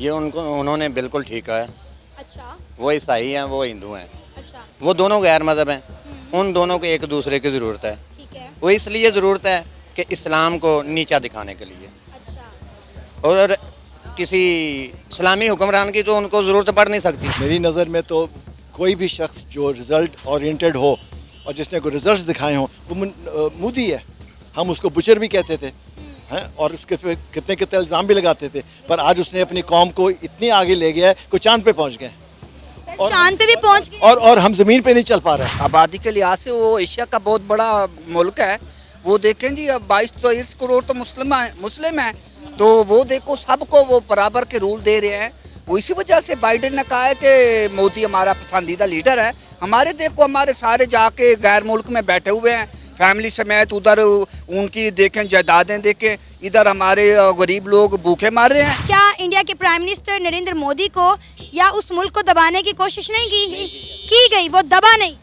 ये उनको उन्होंने बिल्कुल ठीक है। अच्छा। वो ईसाई हैं, वो हिंदू हैं, अच्छा। वो दोनों गैर मज़हब हैं। उन दोनों को एक दूसरे की ज़रूरत है। ठीक है। वो इसलिए ज़रूरत है कि इस्लाम को नीचा दिखाने के लिए, अच्छा। और किसी इस्लामी हुक्मरान की तो उनको ज़रूरत पड़ नहीं सकती। मेरी नज़र में तो कोई भी शख्स जो रिज़ल्ट ओरिएंटेड हो और जिसने कोई रिज़ल्ट्स दिखाए हों वो मोदी है। हम उसको बुचर भी कहते थे हैं, और उसके पे कितने कितने इल्ज़ाम भी लगाते थे, पर आज उसने अपनी कौम को इतनी आगे ले गया है कि चांद पे पहुंच गए सर चांद पे भी पहुंच गए। और हम ज़मीन पे नहीं चल पा रहे। आबादी के लिहाज से वो एशिया का बहुत बड़ा मुल्क है। वो देखें जी, अब 22-23 करोड़ तो मुस्लिम हैं, तो वो देखो सबको वो बराबर के रूल दे रहे हैं। वो इसी वजह से बाइडेन ने कहा है कि मोदी हमारा पसंदीदा लीडर है। हमारे देखो, हमारे सारे जाके गैर मुल्क में बैठे हुए हैं फैमिली समेत, उधर उनकी देखें जायदादें देखें, इधर हमारे गरीब लोग भूखे मार रहे हैं। क्या इंडिया के प्राइम मिनिस्टर नरेंद्र मोदी को या उस मुल्क को दबाने की कोशिश नहीं की गई? वो दबा नहीं,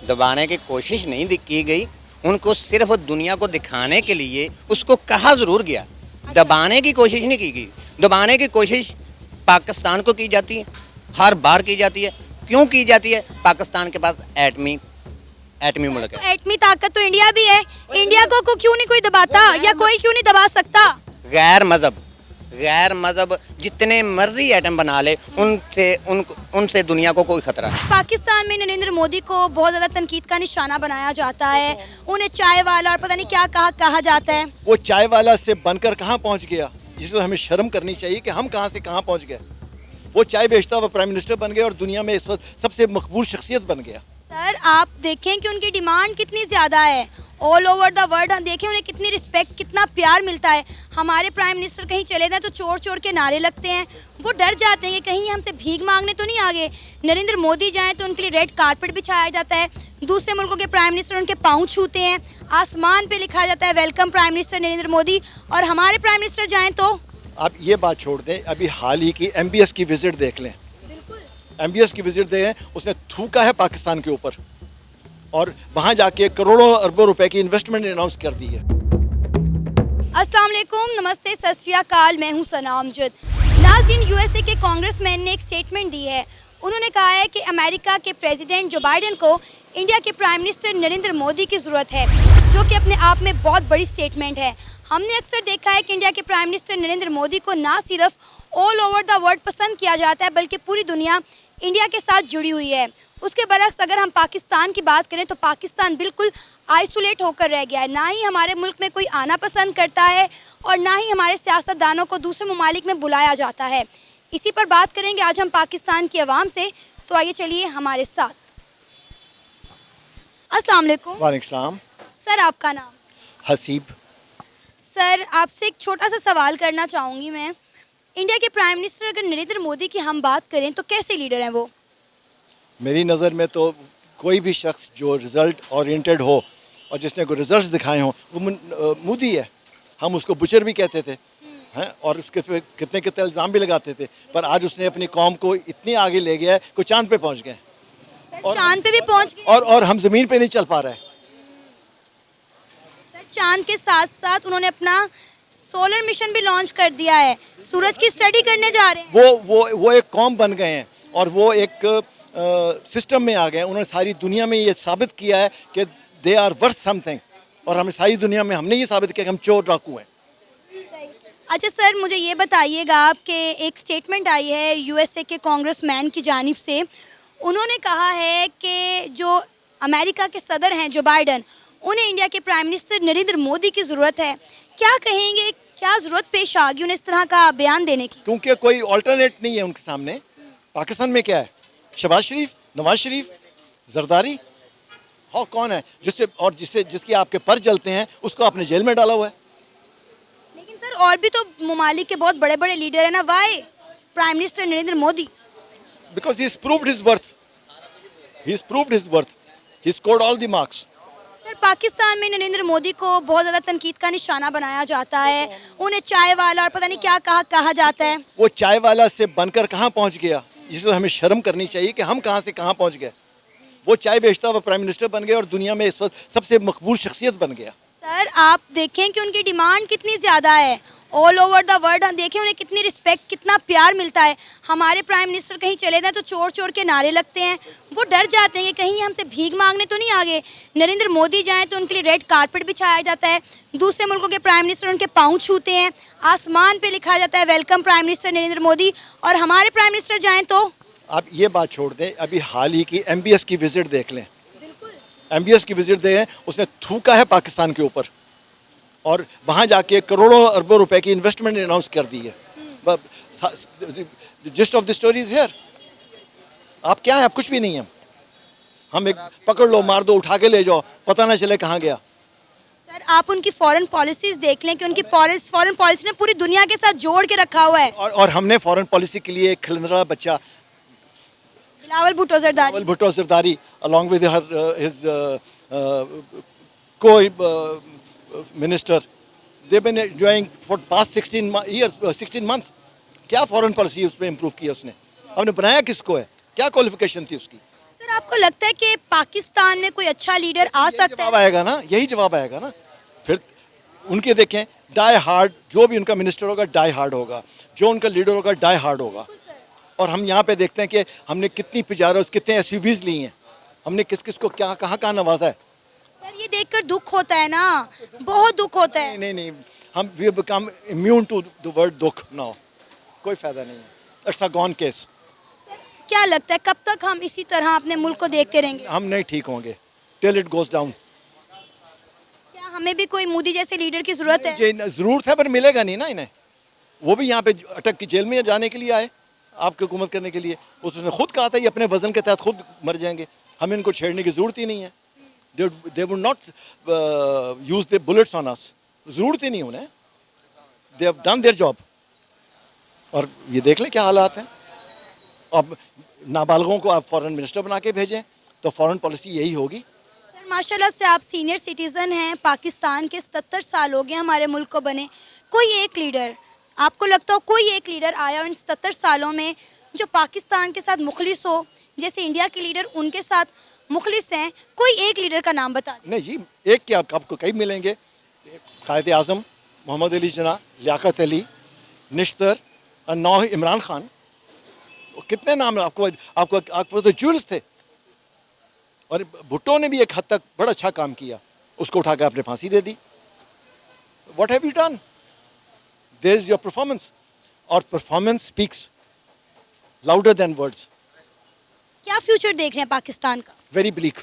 दबाने की कोशिश नहीं की गई, उनको सिर्फ दुनिया को दिखाने के लिए उसको कहा ज़रूर गया। दबाने की कोशिश नहीं की गई। दबाने की कोशिश पाकिस्तान को की जाती है, हर बार की जाती है। क्यों की जाती है? पाकिस्तान के पास एटमी मुल्क है। एटमी ताकत तो इंडिया भी है। इंडिया को क्यों नहीं कोई दबाता, या कोई क्यों नहीं दबा सकता? गैर मज़हब जितने मर्जी एटम बना ले, उनसे दुनिया को कोई खतरा नहीं। पाकिस्तान में नरेंद्र मोदी को बहुत ज़्यादा तनकीद का निशाना बनाया जाता है। उन्हें चाय वाला और पता नहीं क्या कहा जाता है। वो चाय वाला से बनकर कहाँ पहुँच गया, जिसको हमें शर्म करनी चाहिए कि हम कहाँ से कहाँ पहुँच गए। वो चाय बेचता हुआ प्राइम मिनिस्टर बन गया और दुनिया में इस वक्त सबसे मकबूल शख्सियत बन गया। सर आप देखें कि उनकी डिमांड कितनी ज़्यादा है। ऑल ओवर द वर्ल्ड हम देखें उन्हें कितनी रिस्पेक्ट, कितना प्यार मिलता है। हमारे प्राइम मिनिस्टर कहीं चले जाएं तो चोर चोर के नारे लगते हैं। वो डर जाते हैं कि कहीं हमसे भीख मांगने तो नहीं आ गए। नरेंद्र मोदी जाएं तो उनके लिए रेड कारपेट बिछाया जाता है। दूसरे मुल्कों के प्राइम मिनिस्टर उनके पाँव छूते हैं। आसमान पे लिखा जाता है welcome prime minister Narendra Modi. और हमारे प्राइम मिनिस्टर जाएँ तो आप ये बात छोड़ दें, अभी हाल ही की MBS की विजिट देख लें। MBS की विजिट दें, उसने थूका है पाकिस्तान के ऊपर और वहाँ जाके करोड़ों अरबों रुपए की इन्वेस्टमेंट अनाउंस कर दी है। अस्सलाम वालेकुम, नमस्ते, सत श्री अकाल, मैं हूँ सना अमजद। नाज़रीन, USA के कांग्रेसमैन ने एक स्टेटमेंट दी है। उन्होंने कहा है कि अमेरिका के प्रेसिडेंट जो बाइडेन को इंडिया के प्राइम मिनिस्टर नरेंद्र मोदी की ज़रूरत है, जो कि अपने आप में बहुत बड़ी स्टेटमेंट है। हमने अक्सर देखा है कि इंडिया के प्राइम मिनिस्टर नरेंद्र मोदी को ना सिर्फ ऑल ओवर द वर्ल्ड पसंद किया जाता है, बल्कि पूरी दुनिया इंडिया के साथ जुड़ी हुई है। उसके बरक्स अगर हम पाकिस्तान की बात करें तो पाकिस्तान बिल्कुल आइसोलेट होकर रह गया है। ना ही हमारे मुल्क में कोई आना पसंद करता है और ना ही हमारे सियासतदानों को दूसरे ममालिक में बुलाया जाता है। इसी पर बात करेंगे आज हम पाकिस्तान की आवाम से, तो आइए चलिए हमारे साथ। अस्सलाम वालेकुम। वालेकुम सलाम। सर आपका नाम? हसीब। सर आपसे एक छोटा सा सवाल करना चाहूँगी मैं। इंडिया के प्राइम मिनिस्टर अगर नरेंद्र मोदी की हम बात करें तो कैसे लीडर हैं वो? मेरी नज़र में तो कोई भी शख्स जो रिज़ल्ट ओरिएंटेड हो और जिसने कोई रिज़ल्ट्स दिखाए हों वो मोदी है। हम उसको बुचर भी कहते थे हैं, और उसके पे कितने कितने इल्ज़ाम भी लगाते थे, पर आज उसने अपनी कौम को इतनी आगे ले गया है कि चांद पे पहुंच गए। चांद पे भी पहुंच गए और हम ज़मीन पे नहीं चल पा रहे। सर चांद के साथ साथ उन्होंने अपना सोलर मिशन भी लॉन्च कर दिया है। सूरज की स्टडी करने जा रहे हैं। वो एक कौम बन गए हैं और वो एक सिस्टम में आ गए। उन्होंने सारी दुनिया में ये साबित किया है कि दे आर वर्थ समथिंग, और हमें सारी दुनिया में हमने ये साबित किया कि हम चोर डाकू हैं। अच्छा सर मुझे ये बताइएगा, आपके एक स्टेटमेंट आई है USA के कांग्रेसमैन की जानिब से। उन्होंने कहा है कि जो अमेरिका के सदर हैं जो बाइडेन, उन्हें इंडिया के प्राइम मिनिस्टर नरेंद्र मोदी की ज़रूरत है। क्या कहेंगे, क्या ज़रूरत पेश आ गई उन्हें इस तरह का बयान देने की? क्योंकि कोई ऑल्टरनेट नहीं है उनके सामने। पाकिस्तान में क्या है? शहबाज शरीफ, नवाज शरीफ, जरदारी, और कौन है जिसकी आपके पर जलते हैं उसको आपने जेल में डाला हुआ है। लेकिन सर और भी तो ममालिक के बहुत बड़े बड़े लीडर हैं ना। Why prime minister Narendra Modi? Because he's proved his worth. He's proved his worth. He scored all the marks. Sir Pakistan में नरेंद्र मोदी को बहुत ज़्यादा तनकीद का निशाना बनाया जाता है। उन्हें चाय वाला और पता नहीं क्या कहा जाता है। वो चाय वाला से बनकर कहाँ पहुँच गया, जिसको हमें शर्म करनी चाहिए कि हम कहाँ से कहाँ पहुँच गए। वो चाय बेचता हुआ प्राइम मिनिस्टर बन गया और दुनिया में इस वक्त सबसे मकबूल शख्सियत बन गया। सर आप देखें कि उनकी डिमांड कितनी ज़्यादा है। ऑल ओवर द वर्ल्ड हम देखें उन्हें कितनी रिस्पेक्ट, कितना प्यार मिलता है। हमारे प्राइम मिनिस्टर कहीं चले जाएं तो चोर चोर के नारे लगते हैं, वो डर जाते हैं कि कहीं हमसे भीख मांगने तो नहीं आ गए। नरेंद्र मोदी जाएं तो उनके लिए रेड कारपेट बिछाया जाता है, दूसरे मुल्कों के प्राइम मिनिस्टर उनके पाँव छूते हैं, आसमान पे लिखा जाता है welcome prime minister Narendra Modi. और हमारे प्राइम मिनिस्टर जाएँ तो आप ये बात छोड़ दें, अभी हाल ही की MBS की विजिट देख लें। MBS की विजिट दें, उसने थूका है पाकिस्तान के ऊपर और वहाँ जाके करोड़ों अरबों रुपए की इन्वेस्टमेंट अनाउंस कर दी है। Gist of the story is here. आप क्या हैं? आप कुछ भी नहीं हैं। हम एक पकड़ लो, मार दो, उठा के ले जाओ, पता ना चले कहाँ गया। सर आप उनकी फॉरेन पॉलिसीज देख लें कि उनकी फॉरेन पॉलिसी ने पूरी दुनिया के साथ जोड़ के रखा हुआ है। और हमने फॉरेन पॉलिसी के लिए एक खिलंदड़ा बच्चा Bilawal Bhutto Zardari, Bhutto Zardari, along with his co-minister, they've been enjoying for past 16 years, 16 months. क्या फॉरेन पॉलिसी उसमें इम्प्रूव की उसने? हमने बनाया किसको है? क्या क्वालिफिकेशन थी उसकी? सर आपको लगता है कि पाकिस्तान में कोई अच्छा लीडर आ सकता जवाब है? आएगा ना, यही जवाब आएगा ना। फिर उनके देखें डाई हार्ड, जो भी उनका मिनिस्टर होगा डाई हार्ड होगा, जो उनका लीडर होगा डाई हार्ड होगा। और हम यहाँ पे देखते हैं कि हमने कितनी पिजारोस, कितने SUVs ली हैं, हमने किस किस को क्या कहाँ कहाँ नवाजा है। सर ये देखकर दुख होता है ना, बहुत दुख होता है। नहीं, हम we become immune to the word दुख नाउ। कोई फायदा नहीं है, इट्स अ गॉन केस। क्या लगता है कब तक हम इसी तरह अपने मुल्क को देखते रहेंगे? हम नहीं ठीक होंगे टिल इट गोज डाउन। क्या हमें भी कोई मोदी जैसे लीडर की जरूरत है? जरूरत है पर मिलेगा नहीं ना इन्हें। वो भी यहाँ पे अटक के जेल में जाने के लिए आए, आपकी हुकूमत करने के लिए। उसने खुद कहा था ये अपने वजन के तहत खुद मर जाएंगे, हमें इनको छेड़ने की ज़रूरत ही नहीं है। They would not use the bullets on us, ज़रूरत ही नहीं उन्हें। They have done their job. और ये देख लें क्या हालात हैं। अब नाबालगों को आप फॉरेन मिनिस्टर बना के भेजें तो फॉरेन पॉलिसी यही होगी। सर माशाल्लाह से आप सीनियर सिटीज़न हैं, पाकिस्तान के 70 साल हो गए हमारे मुल्क को बने। कोई एक लीडर, आपको लगता हो कोई एक लीडर आया इन 70 सालों में जो पाकिस्तान के साथ मुखलिस हो, जैसे इंडिया के लीडर उनके साथ मुखलिस हैं? कोई एक लीडर का नाम बता दें। नहीं जी, एक क्या, आपको कई मिलेंगे। कायद आज़म मोहम्मद अली जिन्ना, लियाकत अली, निश्तर, नौ इमरान खान, कितने नाम आपको आपको आपको तो जूल्स थे। और भुट्टो ने भी एक हद तक बड़ा अच्छा काम किया, उसको उठा कर आपने फांसी दे दी। What have you done? There is your performance, और performance speaks louder than words. क्या फ्यूचर देख रहे हैं पाकिस्तान का? Very bleak.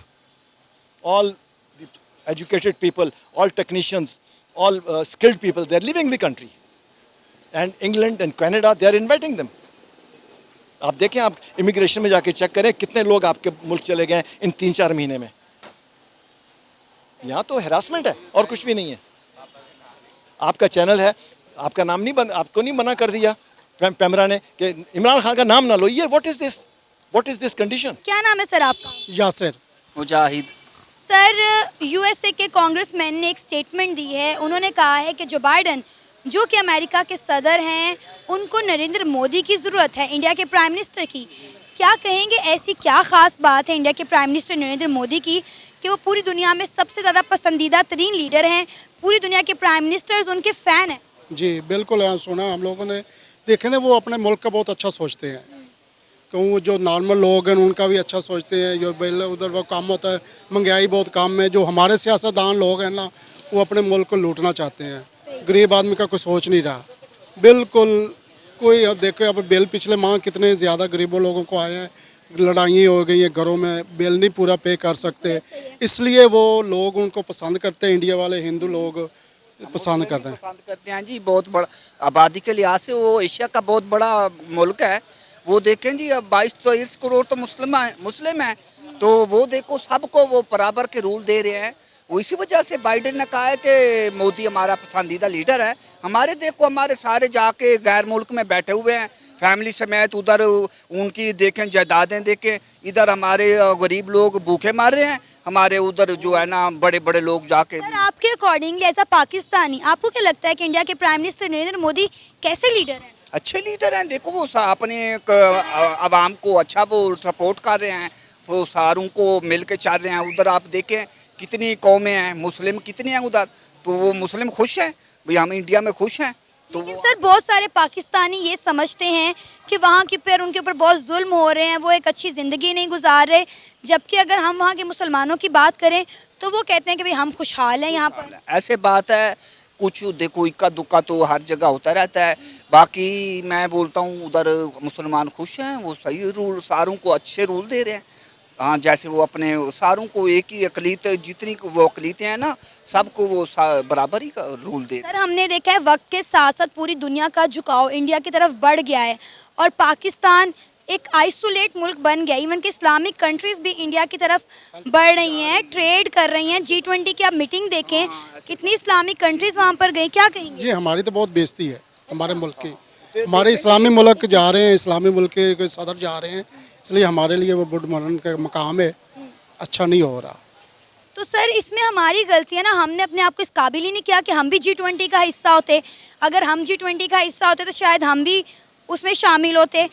All the educated people, all technicians, all skilled people, they're leaving the country. And England and Canada, they are inviting them. आप देखें, आप immigration में जाके चेक करें कितने लोग आपके मुल्क चले गए इन 3-4 महीने में। यहाँ तो हैरासमेंट है और कुछ भी नहीं है। आपका चैनल है, आपका नाम नहीं आपको नहीं मना कर दिया पैमरा ने कि इमरान खान का नाम ना लो। ये व्हाट इज दिस कंडीशन? क्या नाम है सर आपका? यासिर मुजाहिद। सर यूएसए के कांग्रेसमैन ने एक स्टेटमेंट दी है। उन्होंने कहा है कि जो बाइडन, जो कि अमेरिका के सदर हैं, उनको नरेंद्र मोदी की ज़रूरत है, इंडिया के प्राइम मिनिस्टर की। क्या कहेंगे, ऐसी क्या ख़ास बात है इंडिया के प्राइम मिनिस्टर नरेंद्र मोदी की कि वो पूरी दुनिया में सबसे ज़्यादा पसंदीदा तरीन लीडर हैं, पूरी दुनिया के प्राइम मिनिस्टर्स उनके फ़ैन हैं? जी बिल्कुल, यहाँ सुना हम लोगों ने, देखे ना, वो अपने मुल्क का बहुत अच्छा सोचते हैं। क्यों, जो नॉर्मल लोग हैं उनका भी अच्छा सोचते हैं। जो बिल उधर वो काम होता है, महंगाई बहुत कम है। जो हमारे सियासतदान लोग हैं ना, वो अपने मुल्क को लूटना चाहते हैं। गरीब आदमी का कोई सोच नहीं रहा बिल्कुल कोई। अब देखो, अब बिल पिछले माह कितने ज़्यादा गरीबों लोगों को आए हैं, लड़ाइयाँ हो गई हैं घरों में, बिल नहीं पूरा पे कर सकते, इसलिए वो लोग उनको पसंद करते हैं। इंडिया वाले हिंदू लोग पसंद करते हैं जी। बहुत बड़ा आबादी के लिहाज से वो एशिया का बहुत बड़ा मुल्क है। वो देखें जी, अब 22-23 करोड़ तो मुस्लिम हैं, तो वो देखो सबको वो बराबर के रूल दे रहे हैं। वो इसी वजह से बाइडेन ने कहा है कि मोदी हमारा पसंदीदा लीडर है। हमारे देखो, हमारे सारे जाके गैर मुल्क में बैठे हुए हैं फैमिली समेत, उधर उनकी देखें जायदादें देखें, इधर हमारे गरीब लोग भूखे मार रहे हैं, हमारे उधर जो है ना बड़े बड़े लोग जाके। सर आपके अकॉर्डिंगली एज अ पाकिस्तानी आपको क्या लगता है कि इंडिया के प्राइम मिनिस्टर नरेंद्र मोदी कैसे लीडर हैं? अच्छे लीडर हैं। देखो, वो अपने आवाम को अच्छा वो सपोर्ट कर रहे हैं, वो सारों को मिल के चल रहे हैं। उधर आप देखें कितनी कौमें हैं, मुस्लिम कितने हैं उधर, तो वो मुस्लिम खुश हैं भाई, हम इंडिया में खुश हैं। तो लेकिन वो सर बहुत सारे पाकिस्तानी ये समझते हैं कि वहाँ के पर उनके ऊपर बहुत जुल्म हो रहे हैं, वो एक अच्छी ज़िंदगी नहीं गुजार रहे, जबकि अगर हम वहाँ के मुसलमानों की बात करें तो वो कहते हैं कि भाई हम खुशहाल हैं यहाँ पर। ऐसे बात है, कुछ देखो इक्का दुक्का तो हर जगह होता रहता है। बाकी मैं बोलता हूँ उधर मुसलमान खुश हैं, वो सही रूल सारों को अच्छे रूल दे रहे हैं। हाँ, जैसे वो अपने सारों को एक ही अकलीत, जितनी वो अकलीतें हैं ना, सबको वो बराबर ही का रूल दे रहे हैं। सर हमने देखा है वक्त के साथ साथ पूरी दुनिया का झुकाव इंडिया की तरफ बढ़ गया है और पाकिस्तान एक आइसोलेट मुल्क बन गया। इवन कि इस्लामिक कंट्रीज भी इंडिया की तरफ बढ़ रही हैं, ट्रेड कर रही हैं। G20 की आप मीटिंग देखें, कितनी इस्लामिक कंट्रीज वहाँ पर गई, क्या कहेंगे? ये हमारी तो बहुत बेइज्जती है हमारे मुल्क की। हमारे इस्लामी मुल्क जा रहे हैं, इस्लामी मुल्क के सदर जा रहे हैं, इसलिए हमारे लिए वो बुढ़ मरन का मकाम है, अच्छा नहीं हो रहा। तो सर इसमें हमारी गलती है ना, हमने अपने आप को इस काबिल ही नहीं किया कि हम भी G20 का हिस्सा होते। अगर हम G20 का हिस्सा होते तो शायद हम भी उसमें शामिल होते।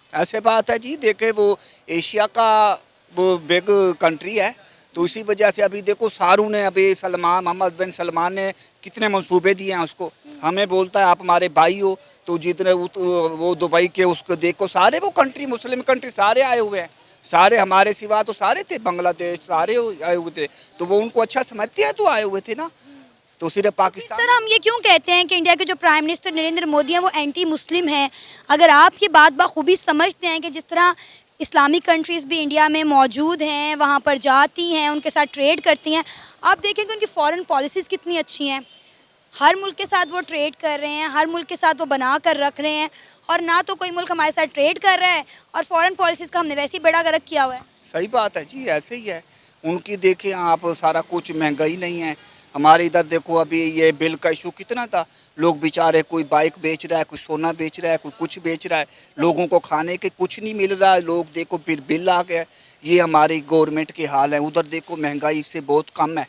ऐसे बात है जी, देखे वो एशिया का वो बिग कंट्री है, तो इसी वजह से अभी देखो शाहरुख ने, अभी सलमान, मोहम्मद बिन सलमान ने कितने मंसूबे दिए हैं उसको। हमें बोलता है आप हमारे भाई हो, तो जितने वो दुबई के उसको देखो, सारे वो कंट्री मुस्लिम कंट्री सारे आए हुए हैं, सारे हमारे सिवा तो सारे थे, बांग्लादेश सारे आए हुए थे, तो वो उनको अच्छा समझते हैं तो आए हुए थे ना, तो सिर्फ पाकिस्तान। सर हम ये क्यों कहते हैं कि इंडिया के जो प्राइम मिनिस्टर नरेंद्र मोदी हैं वो एंटी मुस्लिम हैं? अगर आप ये बात बखूबी समझते हैं कि जिस तरह इस्लामिक कंट्रीज़ भी इंडिया में मौजूद हैं, वहाँ पर जाती हैं, उनके साथ ट्रेड करती हैं, आप देखेंगे उनकी फॉरेन पॉलिसीज़ कितनी अच्छी हैं। हर मुल्क के साथ वो ट्रेड कर रहे हैं, हर मुल्क के साथ वो बना कर रख रहे हैं, और ना तो कोई मुल्क हमारे साथ ट्रेड कर रहा है और फॉरेन पॉलिसीज़ का हमने वैसे ही बेड़ा गर्क किया हुआ है। सही बात है जी, ऐसे ही है उनकी। देखें आप, सारा कुछ महंगाई नहीं है। हमारे इधर देखो अभी ये बिल का इशू कितना था, लोग बेचारे, कोई बाइक बेच रहा है, कोई सोना बेच रहा है, कोई कुछ बेच रहा है, लोगों को खाने के कुछ नहीं मिल रहा है, लोग देखो फिर बिल आ गया। ये हमारी गवर्नमेंट के हाल है। उधर देखो महंगाई इससे बहुत कम है।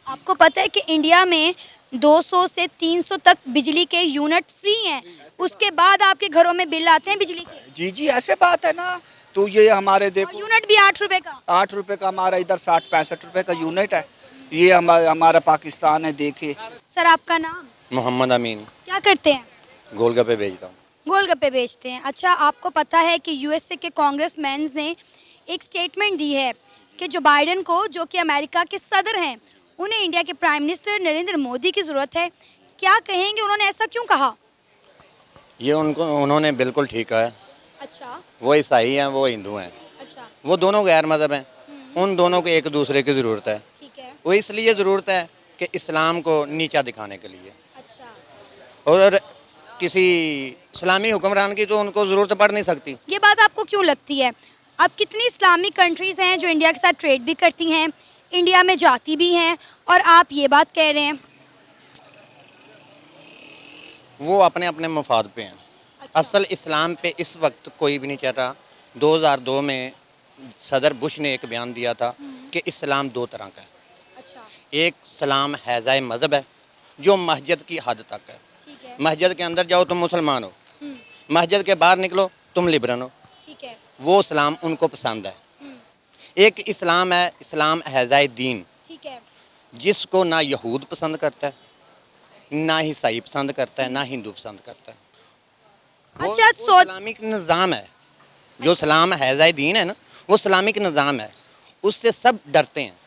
आपको पता है कि इंडिया में 200 से 300 तक बिजली के यूनिट फ्री हैं, उसके बाद आपके घरों में बिल आते हैं बिजली के। जी जी, ऐसे बात है ना। तो ये हमारे और देखो यूनिट भी 8 रुपए का। 8 रुपये का, हमारा इधर 60-65 रुपये का यूनिट है। ये हमारा पाकिस्तान है, देखिए। सर आपका नाम? मोहम्मद अमीन, क्या करते हैं? गोलगप्पे बेचता हूँ। गोलगप्पे बेचते हैं। अच्छा, आपको पता है कि यूएसए के कांग्रेसमैन ने एक स्टेटमेंट दी है कि जो बाइडेन को, जो कि अमेरिका के सदर हैं, उन्हें इंडिया के प्राइम मिनिस्टर नरेंद्र मोदी की ज़रूरत है। क्या कहेंगे, उन्होंने ऐसा क्यों कहा? ये उन्होंने बिल्कुल ठीक कहा है। अच्छा वो ईसाई हैं, वो हिंदू हैं, अच्छा, वो दोनों गैर मज़हब हैं। उन दोनों को एक दूसरे की ज़रूरत है। ठीक है। वो इसलिए ज़रूरत है कि इस्लाम को नीचा दिखाने के लिए, अच्छा, और किसी इस्लामी हुक्मरान की तो उनको ज़रूरत पड़ नहीं सकती। ये बात आपको क्यों लगती है? अब कितनी इस्लामिक कंट्रीज़ हैं जो इंडिया के साथ ट्रेड भी करती हैं, इंडिया में जाती भी हैं, और आप ये बात कह रहे हैं? वो अपने अपने मफाद पे हैं। असल इस्लाम पे इस वक्त कोई भी नहीं चाह रहा। 2002 में सदर बुश ने एक बयान दिया था कि इस्लाम 2 तरह का है। अच्छा, एक इस्लाम हैज़ाए मज़हब है, जो मस्जिद की हद तक है। ठीक है। मस्जिद के अंदर जाओ तुम मुसलमान हो, मस्जिद के बाहर निकलो तुम लिबरल हो। ठीक है। वो इस्लाम उनको पसंद है। एक इस्लाम है इस्लाम हैज़ाए दीन, ठीक है। जिसको ना यहूद पसंद करता है, ना ईसाई पसंद करता है, ना हिंदू पसंद करता है। अच्छा, वो इस्लामिक निज़ाम है। जो इस्लाम हैज़ाए दीन है ना, वो इस्लामिक निज़ाम है, उससे सब डरते हैं।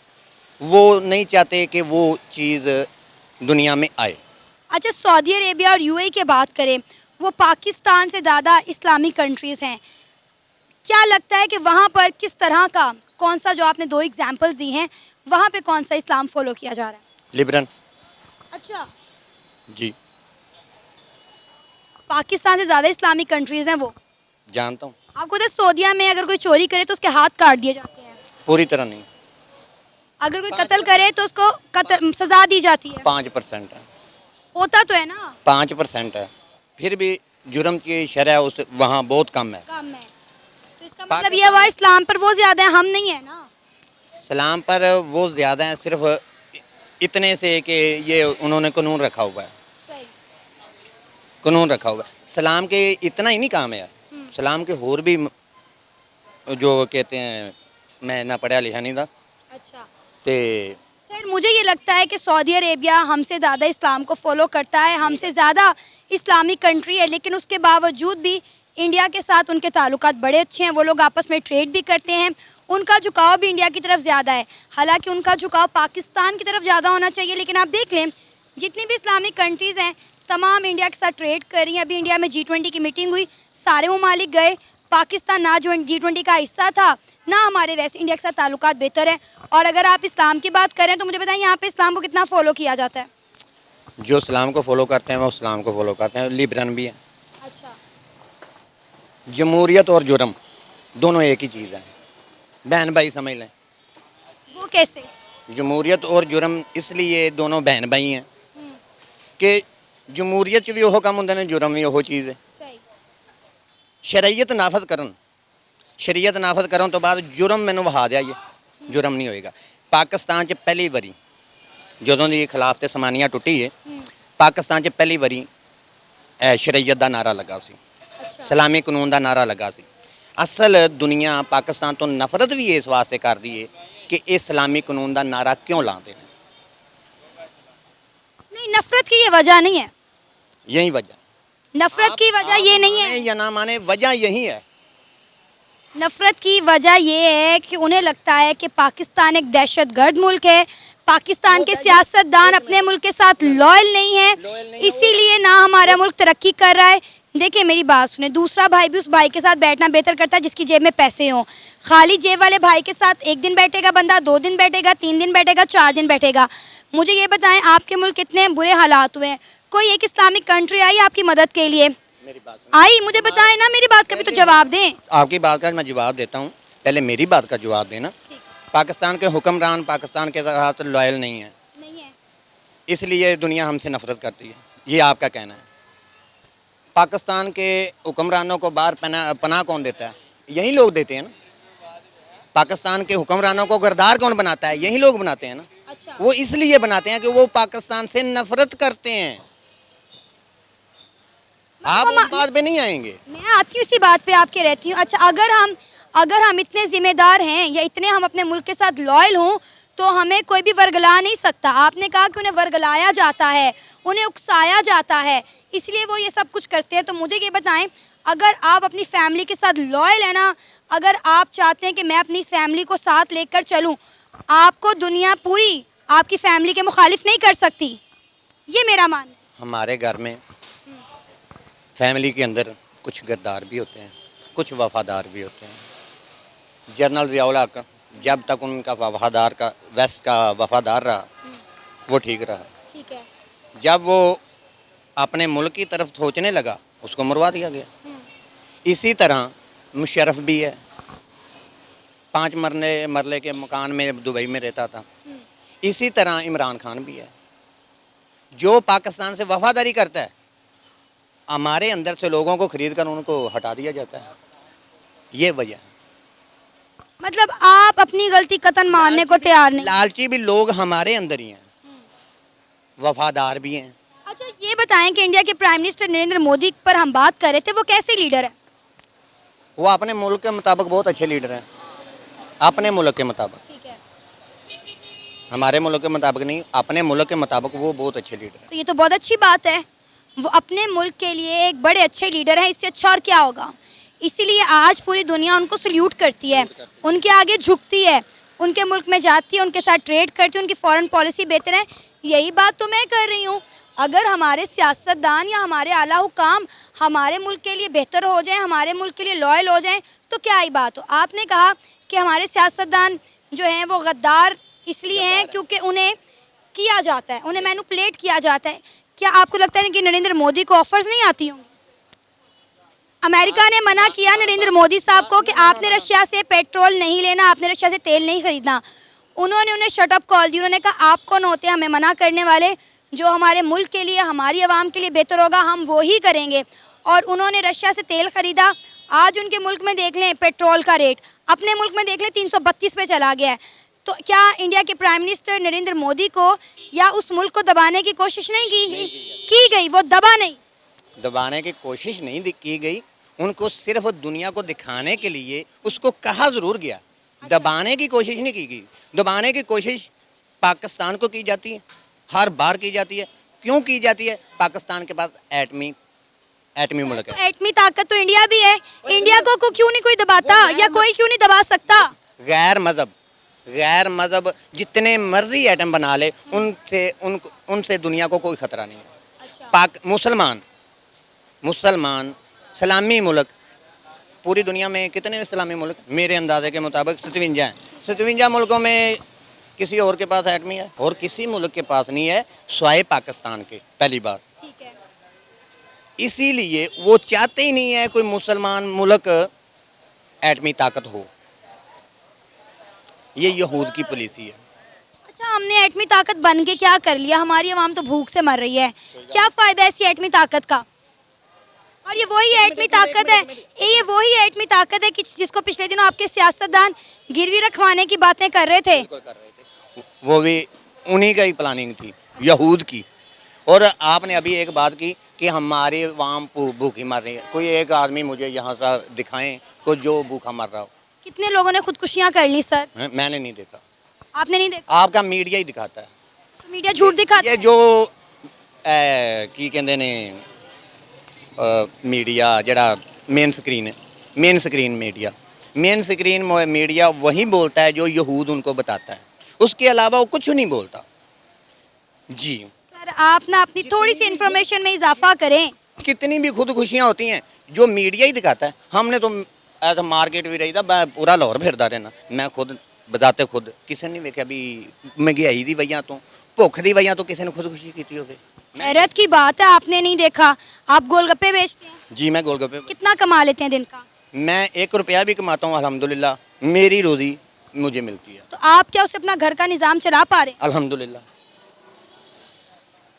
वो नहीं चाहते कि वो चीज़ दुनिया में आए। अच्छा, सऊदी अरेबिया और यूएई की बात करें, वो पाकिस्तान से ज़्यादा इस्लामिक कंट्रीज़ हैं। क्या लगता है कि वहाँ पर किस तरह का, कौन सा, जो आपने 2 एग्जांपल्स दी हैं, वहाँ पे कौन सा इस्लाम फॉलो किया जा रहा है? लिबरल। अच्छा, जी पाकिस्तान से ज़्यादा इस्लामिक कंट्रीज़ हैं वो। जानता हूँ। आपको पता है सऊदीया में अगर कोई चोरी करे तो उसके हाथ काट दिए जाते हैं, पूरी तरह नहीं, अगर कोई कत्ल करे तो उसको कत्ल सज़ा दी जाती है। 5% है। होता तो है ना, 5% है, फिर भी जुर्म की शरह उस वहाँ बहुत कम है। कम है। तो इसका मतलब ये हुआ इस्लाम पर वो ज़्यादा है, हम नहीं है ना। इस्लाम पर वो ज़्यादा है, सिर्फ इतने से कि ये उन्होंने कानून रखा हुआ है, सही। कानून रखा हुआ है। इस्लाम के इतना ही नहीं काम है, इस्लाम के और भी जो कहते हैं, मैं ना पढ़ा लिखा नहीं था, अच्छा, ते सर मुझे ये लगता है कि सऊदी अरेबिया हमसे ज़्यादा इस्लाम को फॉलो करता है, हमसे ज़्यादा इस्लामिक कंट्री है, लेकिन उसके बावजूद भी इंडिया के साथ उनके ताल्लुकात बड़े अच्छे हैं। वो लोग आपस में ट्रेड भी करते हैं, उनका झुकाव भी इंडिया की तरफ ज़्यादा है। हालांकि उनका झुकाव पाकिस्तान की तरफ ज़्यादा होना चाहिए, लेकिन आप देख लें जितनी भी इस्लामिक कंट्रीज़ हैं तमाम इंडिया के साथ ट्रेड कर रही हैं। अभी इंडिया में G20 की मीटिंग हुई, सारे ममालिक गए, पाकिस्तान ना G20 का हिस्सा था ना हमारे वैसे इंडिया के साथ ताल्लुकात बेहतर है। और अगर आप इस्लाम की बात करें तो मुझे बताएं यहाँ पे इस्लाम को कितना फॉलो किया जाता है? जो इस्लाम को फॉलो करते हैं वो इस्लाम को फॉलो करते हैं, लिबरल भी है। अच्छा, जमहूरियत और जुर्म दोनों एक ही चीज़ है, बहन भाई समझ लें। वो कैसे? जमहूरियत और जुर्म इसलिए दोनों बहन भाई हैं कि जमहूरियत च भी वो कम होंगे ने, जुर्म भी वो चीज़ है। सही। शरीयत नाफज करन, शरीयत नाफज करन तो बाद जुर्म मैनू वहा दिया, ये जुर्म नहीं होएगा। पाकिस्तान च पहली बारी जदों दी खिलाफत समानिया टुटी है, पाकिस्तान च पहली बारी शरीयत का नारा लगा सी, इस्लामी कानून का नारा लगा सी। असल दुनिया पाकिस्तान तो नफरत भी इस वास्ते कर दी है कि इस्लामी कानून का नारा क्यों लाते हैं। नहीं, नफरत की ये वजह नहीं है, यही वजह, नफरत की वजह ये नहीं है। या ना माने वजह यही है। नफरत की वजह ये है कि उन्हें लगता है कि पाकिस्तान एक दहशतगर्द मुल्क है, पाकिस्तान के सियासतदान अपने मुल्क के साथ लॉयल नहीं है, इसीलिए ना हमारा मुल्क तरक्की कर रहा है। देखिए मेरी बात सुने, दूसरा भाई भी उस भाई के साथ बैठना बेहतर करता है जिसकी जेब में पैसे हों। खाली जेब वाले भाई के साथ एक दिन बैठेगा बंदा, 2 दिन बैठेगा, 3 दिन बैठेगा, 4 दिन बैठेगा। मुझे ये बताएं आपके मुल्क कितने बुरे हालात हुए हैं, कोई एक इस्लामिक कंट्री आई आपकी मदद के लिए? मेरी बात आई? मुझे बताएं ना, मेरी बात का भी तो जवाब दें। आपकी बात का मैं जवाब देता हूँ, पहले मेरी बात का जवाब देना। पाकिस्तान के हुक्मरान पाकिस्तान के साथ लॉयल नहीं है, नहीं है। इसलिए दुनिया हमसे नफरत करती है, ये आपका कहना है। पाकिस्तान के हुक्मरानों को बाहर पनाह कौन देता है? यही लोग देते हैं ना। पाकिस्तान के हुक्मरानों को गरदार कौन बनाता है? यही लोग बनाते हैं ना। अच्छा। वो इसलिए बनाते हैं कि वो पाकिस्तान से नफरत करते हैं। आप उस बात पे नहीं आएंगे। मैं आती हूँ इसी बात पे, आपके रहती हूँ। अच्छा, अगर हम इतने जिम्मेदार हैं या इतने हम अपने मुल्क के साथ लॉयल हों तो हमें कोई भी वर्गला नहीं सकता। आपने कहा कि उन्हें वर्गलाया जाता है, उन्हें उकसाया जाता है, इसलिए वो ये सब कुछ करते हैं। तो मुझे ये बताएं, अगर आप अपनी फैमिली के साथ लॉयल है ना, अगर आप चाहते हैं कि मैं अपनी इस फैमिली को साथ लेकर चलूं, आपको दुनिया पूरी आपकी फैमिली के मुखालिफ नहीं कर सकती, ये मेरा मानना है। हमारे घर में फैमिली के अंदर कुछ गद्दार भी होते हैं, कुछ वफादार भी होते हैं। जनरल ज़िया-उल हक जब तक उनका वफादार का वेस्ट का वफादार रहा वो ठीक रहा। ठीक है। जब वो अपने मुल्क की तरफ सोचने लगा उसको मरवा दिया गया। इसी तरह मुशर्रफ भी है, 5 मरले के मकान में दुबई में रहता था। इसी तरह इमरान खान भी है, जो पाकिस्तान से वफादारी करता है, हमारे अंदर से लोगों को खरीद कर उनको हटा दिया जाता है। ये वजह है। मतलब आप अपनी गलती कतन मानने को तैयार नहीं। लालची भी लोग हमारे अंदर ही हैं, वफादार भी हैं। अच्छा, ये बताएं कि इंडिया के प्राइम मिनिस्टर नरेंद्र मोदी पर हम बात कर रहे थे, वो कैसे लीडर है? वो अपने मुल्क के मुताबिक बहुत अच्छे लीडर हैं, अपने मुल्क के मुताबिक। ठीक है। हमारे मुल्क के मुताबिक नहीं, अपने मुल्क के मुताबिक वो बहुत अच्छे लीडर हैं। तो ये तो बहुत अच्छी बात है, वो अपने मुल्क के लिए एक बड़े अच्छे लीडर हैं, इससे अच्छा और क्या होगा। इसीलिए आज पूरी दुनिया उनको सल्यूट करती है, उनके आगे झुकती है, उनके मुल्क में जाती है, उनके साथ ट्रेड करती है, उनकी फॉरेन पॉलिसी बेहतर है। यही बात तो मैं कर रही हूँ। अगर हमारे सियासतदान या हमारे आला हुकाम हमारे मुल्क के लिए बेहतर हो जाएं, हमारे मुल्क के लिए लॉयल हो जाएं, तो क्या ही बात हो। आपने कहा कि हमारे सियासतदान जो हैं वो गद्दार इसलिए हैं क्योंकि उन्हें किया जाता है, उन्हें मैनिपुलेट किया जाता है। क्या आपको लगता है कि नरेंद्र मोदी को ऑफर्स नहीं आती होंगी? अमेरिका ने मना किया नरेंद्र मोदी साहब को कि आपने रशिया से पेट्रोल नहीं लेना, आपने रशिया से तेल नहीं खरीदना। उन्होंने उन्हें शटअप कॉल दी, उन्होंने कहा आप कौन होते हैं हमें मना करने वाले, जो हमारे मुल्क के लिए हमारी आवाम के लिए बेहतर होगा हम वो ही करेंगे। और उन्होंने रशिया से तेल ख़रीदा। आज उनके मुल्क में देख लें पेट्रोल का रेट, अपने मुल्क में देख लें 332 पे चला गया है। तो क्या इंडिया के प्राइम मिनिस्टर नरेंद्र मोदी को या उस मुल्क को दबाने की कोशिश नहीं की गई? वो दबा नहीं, दबाने की कोशिश नहीं की गई, उनको सिर्फ दुनिया को दिखाने के लिए उसको कहा ज़रूर गया। दबाने की कोशिश नहीं की गई। दबाने की कोशिश पाकिस्तान को की जाती है, हर बार की जाती है। क्यों की जाती है? पाकिस्तान के पास एटमी मुल्क है। एटमी ताकत तो इंडिया भी है, इंडिया को क्यों नहीं कोई दबाता, या कोई क्यों नहीं दबा सकता? गैर मजहब जितने मर्जी एटम बना ले, उनसे दुनिया को कोई खतरा नहीं है। पाक मुसलमान सलामी मुल्क, पूरी दुनिया में कितने इस्लामी मुल्क? मेरे अंदाजे के मुताबिक 57 हैं। 57 मुल्कों में किसी और के पास एटमी है और किसी मुल्क के पास नहीं है स्वाए पाकिस्तान के, पहली बात। ठीक है। इसीलिए वो चाहते ही नहीं है कोई मुसलमान मुल्क एटमी ताकत हो। ये यहूद की पॉलिसी है। अच्छा, हमने एटमी ताकत बन के क्या कर लिया? हमारी आवाम तो भूख से मर रही है, क्या फायदा है ऐसी एटमी ताकत का? और ये वही एटमी ताकत है, ये वही एटमी ताकत है कि जिसको पिछले दिनों आपके सियासतदान गिरवी रखवाने की बातें कर रहे थे। वो भी उन्हीं का ही प्लानिंग थी, यहूद की। और आपने अभी एक बात की कि हमारी आवाम भूखी मर रही है। कोई एक आदमी मुझे यहाँ से दिखाएं कोई जो भूखा मर रहा हो। कितने लोगों ने खुदकुशियां कर ली सर? मैंने नहीं देखा। आपने नहीं देखा? आपका मीडिया ही दिखाता है। तो मीडिया झूठ दिखाता ये है। जो की कहते ने मीडिया जड़ा मेन स्क्रीन मीडिया वही बोलता है जो यहूद उनको बताता है, उसके अलावा वो कुछ नहीं बोलता। जी सर, आप ना अपनी थोड़ी सी इन्फॉर्मेशन में इजाफा करें। कितनी भी खुदकुशियाँ होती हैं जो मीडिया ही दिखाता है। हमने तो ऐसा मार्केट भी रही था, मैं पूरा लाहौर फिरता रहना, मैं खुद बताते खुद किसी ने वेख्या भी महंगाई दी वजह तो भुख दी वजह तो किसी ने खुदकुशी की होगी। हैरत की बात है, आपने नहीं देखा। आप गोलगप्पे बेचते हैं? जी मैं गोलगप्पे, कितना कमा लेते हैं दिन का? मैं 1 रुपया भी कमाता हूँ अल्हम्दुलिल्लाह, मेरी रोज़ी मुझे मिलती है। तो आप क्या उससे अपना घर का निजाम चला पा रहे हैं? अल्हम्दुलिल्लाह।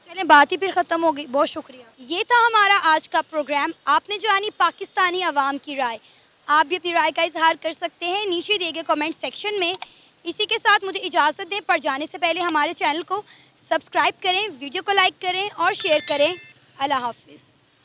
चलें, बात ही फिर ख़त्म हो गई। बहुत शुक्रिया। ये था हमारा आज का प्रोग्राम। आपने जानी पाकिस्तानी अवाम की राय। आप भी अपनी राय का इजहार कर सकते हैं नीचे दिए गए कमेंट सेक्शन में। इसी के साथ मुझे इजाज़त दें, पर जाने से पहले हमारे चैनल को सब्सक्राइब करें, वीडियो को लाइक करें और शेयर करें। अल्लाह हाफिज़।